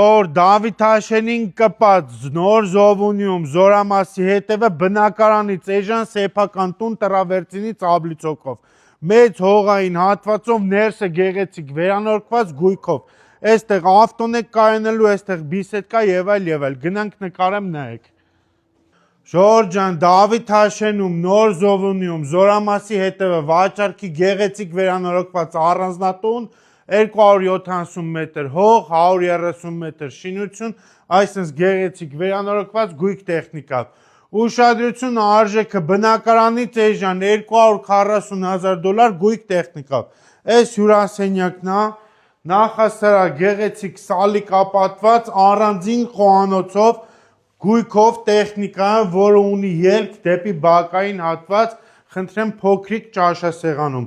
Որ Դավիթ Հաշենին կպած նոր Զովունիում Զորամասի հետևը բնակարանից էժան սեփական տուն տրավերտինից աբլիցոկով մեծ հողային հատվածով ներսը գեղեցիկ վերանորոգված գույքով այստեղ ավտոն է կայանելու, այստեղ բիսեդկա եւ այլ գնանք նկարեմ նայեք Ժողովուրդ ջան Դավիթ Հաշենում նոր Զովունիում Զորամասի հետևը վաճառքի գեղեցիկ վերանորոգված առանձնատուն 270 մետր հող, 130 մետր շինություն, այսինքն գեղեցիկ վերանորոգված գույք տեխնիկա։ Ուշադրություն արժեքը բնակարանից էժան $240,000 գույք տեխնիկա։ Այս հյուրասենյակն է, նախասրահ գեղեցիկ սալիկ ապատված առանձին խոհանոցով գույքով տեխնիկա, որը ունի ելք դեպի բակային հատված, խնդրեմ փոքրիկ ճաշասեղանում։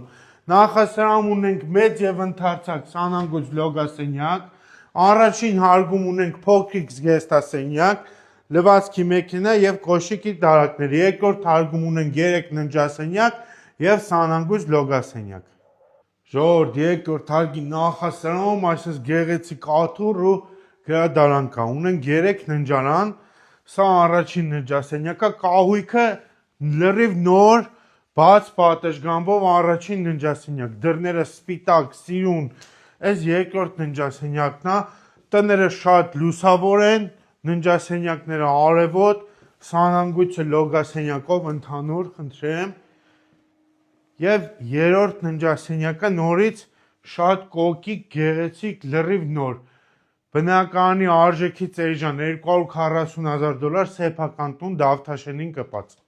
Նախասրահում ունենք մեծ եւ ընդարձակ սանանգույց լոգասենյակ, առաջին հարկում ունենք փոքրիկ զգեստասենյակ, լվացքի մեքենա եւ կոշիկի դարակներ, երկրորդ հարկում ունենք 3 ննջասենյակ եւ սանանգույց լոգասենյակ։ Ժողովուրդ երկրորդ հարկի նախասրահում այսպես գեղեցիկ աթոռ ու գրադարան կա, ունենք 3 ննջարան, սա առաջին ննջասենյակը, կահույքը լրիվ նոր բաց պատշգամբով առաջին ննջասենյակ, դռները սպիտակ, սիրուն, այս երկրորդ ննջասենյակն է, տները շատ լուսավոր են, ննջասենյակները արևոտ, սանանգույցը լոգասենյակով ընդհանուր, խնդրեմ, եւ երրորդ ննջասենյակը նորից շատ կոկիկ, գեղեցիկ, լրիվ նոր, բնակարանի արժեքից էժան $240,000 սեփական տուն Դավիթ Հաշենին կպած։